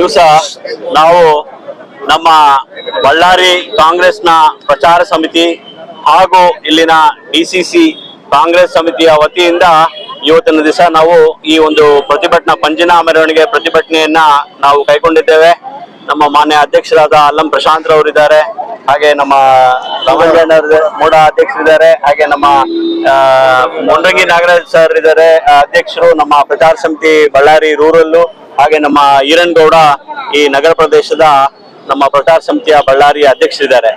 ದಿವಸ ನಾವು ನಮ್ಮ ಬಳ್ಳಾರಿ ಕಾಂಗ್ರೆಸ್ನ ಪ್ರಚಾರ ಸಮಿತಿ ಹಾಗೂ ಇಲ್ಲಿನ ಡಿಸಿಸಿ ಕಾಂಗ್ರೆಸ್ ಸಮಿತಿಯ ವತಿಯಿಂದ ಇವತ್ತಿನ ದಿವಸ ನಾವು ಈ ಒಂದು ಪ್ರತಿಭಟನಾ ಪಂಜಿನ ಮೆರವಣಿಗೆ ಪ್ರತಿಭಟನೆಯನ್ನ ನಾವು ಕೈಗೊಂಡಿದ್ದೇವೆ. ನಮ್ಮ ಮಾನ್ಯ ಅಧ್ಯಕ್ಷರಾದ ಅಲ್ಲಂ ಪ್ರಶಾಂತ್ ರವರಿದ್ದಾರೆ, ಹಾಗೆ ನಮ್ಮ ರಮಂಜನ್ ಮೂಡ ಅಧ್ಯಕ್ಷರಿದ್ದಾರೆ, ಹಾಗೆ ನಮ್ಮ ಮೊಂಡಂಗಿ ನಾಗರಾಜ್ ಸರ್ ಇದ್ದಾರೆ ಅಧ್ಯಕ್ಷರು, ನಮ್ಮ ಪ್ರಚಾರ ಸಮಿತಿ ಬಳ್ಳಾರಿ ರೂರಲ್ಲು, ಹಾಗೆ ನಮ್ಮ ಈರನ್ಗೌಡ ಈ ನಗರ ಪ್ರದೇಶದ ನಮ್ಮ ಪ್ರಚಾರ ಸಮಿತಿಯ ಬಳ್ಳಾರಿ ಅಧ್ಯಕ್ಷರಿದ್ದಾರೆ.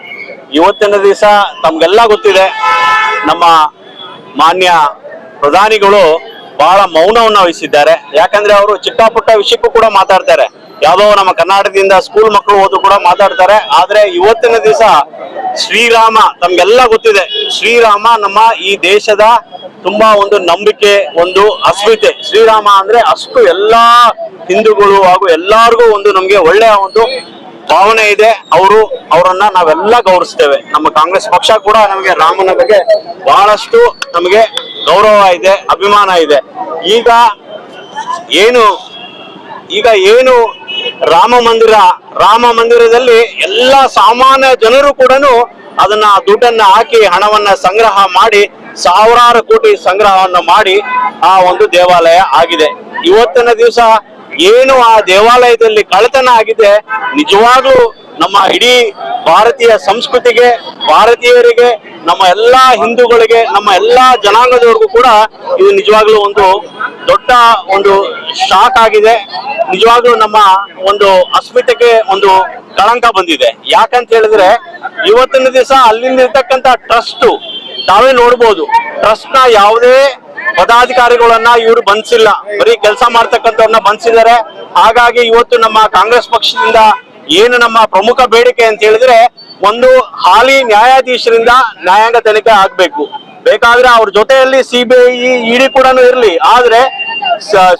ಇವತ್ತಿನ ದಿವಸ ತಮ್ಗೆಲ್ಲ ಗೊತ್ತಿದೆ, ನಮ್ಮ ಮಾನ್ಯ ಪ್ರಧಾನಿಗಳು ಬಹಳ ಮೌನವನ್ನು ವಹಿಸಿದ್ದಾರೆ. ಯಾಕಂದ್ರೆ ಅವರು ಚಿಕ್ಕ ಪುಟ್ಟ ವಿಷಯಕ್ಕೂ ಕೂಡ ಮಾತಾಡ್ತಾರೆ. ಯಾವುದೋ ನಮ್ಮ ಕರ್ನಾಟಕದಿಂದ ಸ್ಕೂಲ್ ಮಕ್ಕಳು ಓದು ಕೂಡ ಮಾತಾಡ್ತಾರೆ. ಆದ್ರೆ ಇವತ್ತಿನ ದಿವಸ ಶ್ರೀರಾಮ, ತಮ್ಗೆಲ್ಲ ಗೊತ್ತಿದೆ, ಶ್ರೀರಾಮ ನಮ್ಮ ಈ ದೇಶದ ತುಂಬಾ ಒಂದು ನಂಬಿಕೆ, ಒಂದು ಅಸ್ಮಿತೆ. ಶ್ರೀರಾಮ ಅಂದ್ರೆ ಅಷ್ಟು ಎಲ್ಲಾ ಹಿಂದೂಗಳು ಹಾಗೂ ಎಲ್ಲಾರ್ಗೂ ಒಂದು ನಮ್ಗೆ ಒಳ್ಳೆಯ ಒಂದು ಭಾವನೆ ಇದೆ. ಅವರನ್ನ ನಾವೆಲ್ಲ ಗೌರವಿಸ್ತೇವೆ. ನಮ್ಮ ಕಾಂಗ್ರೆಸ್ ಪಕ್ಷ ಕೂಡ ನಮಗೆ ರಾಮನ ಬಗ್ಗೆ ಬಹಳಷ್ಟು ನಮಗೆ ಗೌರವ ಇದೆ, ಅಭಿಮಾನ ಇದೆ. ಈಗ ಏನು ರಾಮ ಮಂದಿರದಲ್ಲಿ ಎಲ್ಲ ಸಾಮಾನ್ಯ ಜನರು ಕೂಡ ಅದನ್ನ ದುಡ್ಡನ್ನ ಹಾಕಿ ಹಣವನ್ನ ಸಂಗ್ರಹ ಮಾಡಿ ಸಾವಿರಾರು ಕೋಟಿ ಸಂಗ್ರಹವನ್ನ ಮಾಡಿ ಆ ಒಂದು ದೇವಾಲಯ ಆಗಿದೆ. ಇವತ್ತಿನ ದಿವಸ ಏನು ಆ ದೇವಾಲಯದಲ್ಲಿ ಕಳ್ಳತನ ಆಗಿದೆ, ನಿಜವಾಗ್ಲೂ ನಮ್ಮ ಇಡೀ ಭಾರತೀಯ ಸಂಸ್ಕೃತಿಗೆ, ಭಾರತೀಯರಿಗೆ, ನಮ್ಮ ಎಲ್ಲಾ ಹಿಂದೂಗಳಿಗೆ, ನಮ್ಮ ಎಲ್ಲಾ ಜನಾಂಗದವರಿಗೂ ಕೂಡ ಇದು ನಿಜವಾಗ್ಲೂ ಒಂದು ದೊಡ್ಡ ಒಂದು ಶಾಕ್ ಆಗಿದೆ. ನಿಜವಾಗ್ಲೂ ನಮ್ಮ ಒಂದು ಅಸ್ಮಿತೆಗೆ ಒಂದು ಕಳಂಕ ಬಂದಿದೆ. ಯಾಕಂತ ಹೇಳಿದ್ರೆ ಇವತ್ತಿನ ದಿವಸ ಅಲ್ಲಿಂದಿರ್ತಕ್ಕಂಥ ಟ್ರಸ್ಟ್ ತಾವೇ ನೋಡ್ಬೋದು, ಟ್ರಸ್ಟ್ ನ ಯಾವುದೇ ಪದಾಧಿಕಾರಿಗಳನ್ನ ಇವರು ಬಂಧಿಸಿಲ್ಲ, ಬರೀ ಕೆಲಸ ಮಾಡ್ತಕ್ಕಂಥವ್ರನ್ನ ಬಂಧಿಸಿದ್ದಾರೆ. ಹಾಗಾಗಿ ಇವತ್ತು ನಮ್ಮ ಕಾಂಗ್ರೆಸ್ ಪಕ್ಷದಿಂದ ಏನು ನಮ್ಮ ಪ್ರಮುಖ ಬೇಡಿಕೆ ಅಂತ ಹೇಳಿದ್ರೆ, ಒಂದು ಹಾಲಿ ನ್ಯಾಯಾಧೀಶರಿಂದ ನ್ಯಾಯಾಂಗ ತನಿಖೆ ಆಗ್ಬೇಕು. ಬೇಕಾದ್ರೆ ಅವ್ರ ಜೊತೆಯಲ್ಲಿ ಸಿಬಿಐ ಇಡಿ ಕೂಡ ಇರ್ಲಿ, ಆದ್ರೆ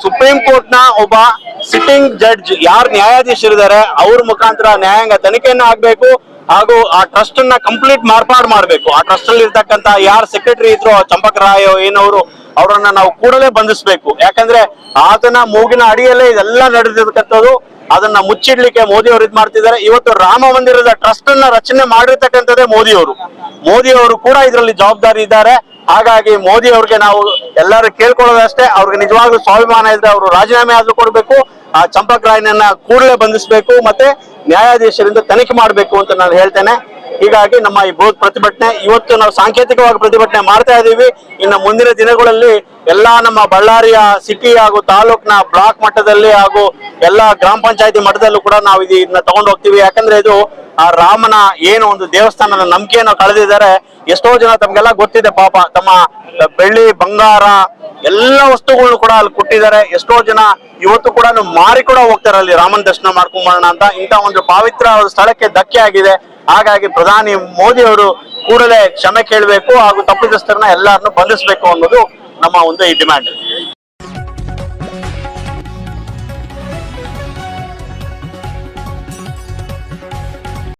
ಸುಪ್ರೀಂ ಕೋರ್ಟ್ ನ ಒಬ್ಬ ಸಿಟ್ಟಿಂಗ್ ಜಡ್ಜ್ ಯಾರು ನ್ಯಾಯಾಧೀಶರಿದ್ದಾರೆ ಅವ್ರ ಮುಖಾಂತರ ನ್ಯಾಯಾಂಗ ತನಿಖೆಯನ್ನ ಆಗ್ಬೇಕು. ಹಾಗೂ ಆ ಟ್ರಸ್ಟ್ ಅನ್ನ ಕಂಪ್ಲೀಟ್ ಮಾರ್ಪಾಡು ಮಾಡ್ಬೇಕು. ಆ ಟ್ರಸ್ಟ್ ಅಲ್ಲಿ ಇರ್ತಕ್ಕಂತ ಯಾರು ಸೆಕ್ರೆಟರಿ ಇದ್ರು ಚಂಪಕ್ ರಾಯ್ ಏನವರು, ಅವರನ್ನ ನಾವು ಕೂಡಲೇ ಬಂಧಿಸ್ಬೇಕು. ಯಾಕಂದ್ರೆ ಆತನ ಮೂಗಿನ ಅಡಿಯಲ್ಲೇ ಇದೆಲ್ಲ ನಡೆದಿರ್ತಕ್ಕಂಥದ್ದು. ಅದನ್ನ ಮುಚ್ಚಿಡ್ಲಿಕ್ಕೆ ಮೋದಿ ಅವರು ಇದ್ ಮಾಡ್ತಿದ್ದಾರೆ. ಇವತ್ತು ರಾಮ ಮಂದಿರದ ಟ್ರಸ್ಟ್ ಅನ್ನ ರಚನೆ ಮಾಡಿರ್ತಕ್ಕಂಥದ್ದೇ ಮೋದಿ ಅವರು ಕೂಡ ಇದರಲ್ಲಿ ಜವಾಬ್ದಾರಿ ಇದ್ದಾರೆ. ಹಾಗಾಗಿ ಮೋದಿ ಅವ್ರಿಗೆ ನಾವು ಎಲ್ಲರೂ ಕೇಳ್ಕೊಳ್ಳೋದಷ್ಟೇ, ಅವ್ರಿಗೆ ನಿಜವಾಗ್ಲೂ ಸ್ವಾಭಿಮಾನ ಇದ್ರೆ ಅವರು ರಾಜೀನಾಮೆ ಆದ್ರೂ ಕೊಡ್ಬೇಕು, ಆ ಚಂಪಕ್ ರಾಯ್ನನ್ನ ಕೂಡಲೇ ಬಂಧಿಸಬೇಕು, ಮತ್ತೆ ನ್ಯಾಯಾಧೀಶರಿಂದ ತನಿಖೆ ಮಾಡಬೇಕು ಅಂತ ನಾನು ಹೇಳ್ತೇನೆ. ಹೀಗಾಗಿ ನಮ್ಮ ಈ ಬೃಹತ್ ಪ್ರತಿಭಟನೆ ಇವತ್ತು ನಾವು ಸಾಂಕೇತಿಕವಾಗಿ ಪ್ರತಿಭಟನೆ ಮಾಡ್ತಾ ಇದ್ದೀವಿ. ಇನ್ನು ಮುಂದಿನ ದಿನಗಳಲ್ಲಿ ಎಲ್ಲಾ ನಮ್ಮ ಬಳ್ಳಾರಿಯ ಸಿಟಿ ಹಾಗೂ ತಾಲೂಕಿನ ಬ್ಲಾಕ್ ಮಟ್ಟದಲ್ಲಿ ಹಾಗೂ ಎಲ್ಲಾ ಗ್ರಾಮ ಪಂಚಾಯತಿ ಮಟ್ಟದಲ್ಲೂ ಕೂಡ ನಾವು ಇದನ್ನ ತಗೊಂಡು ಹೋಗ್ತೀವಿ. ಯಾಕಂದ್ರೆ ಇದು ಆ ರಾಮನ ಏನು ಒಂದು ದೇವಸ್ಥಾನದ ನಂಬಿಕೆಯನ್ನು ಕಳೆದಿದ್ದಾರೆ. ಎಷ್ಟೋ ಜನ ತಮ್ಗೆಲ್ಲ ಗೊತ್ತಿದೆ, ಪಾಪ ತಮ್ಮ ಬೆಳ್ಳಿ ಬಂಗಾರ ಎಲ್ಲ ವಸ್ತುಗಳನ್ನು ಕೂಡ ಅಲ್ಲಿ ಕೊಟ್ಟಿದ್ದಾರೆ. ಎಷ್ಟೋ ಜನ ಇವತ್ತು ಕೂಡ ಮಾರಿ ಕೂಡ ಹೋಗ್ತಾರೆ ಅಲ್ಲಿ ರಾಮನ ದರ್ಶನ ಮಾಡ್ಕೊಂಡ್ ಬರೋಣ ಅಂತ. ಇಂಥ ಒಂದು ಪವಿತ್ರ ಸ್ಥಳಕ್ಕೆ ಧಕ್ಕೆ ಆಗಿದೆ. ಹಾಗಾಗಿ ಪ್ರಧಾನಿ ಮೋದಿ ಅವರು ಕೂಡಲೇ ಕ್ಷಮೆ ಕೇಳಬೇಕು ಹಾಗೂ ತಪ್ಪಿತಸ್ಥರನ್ನ ಎಲ್ಲರನ್ನು ಬಂಧಿಸಬೇಕು ಅನ್ನೋದು ನಮ್ಮ ಒಂದು ಈ ಡಿಮ್ಯಾಂಡ್.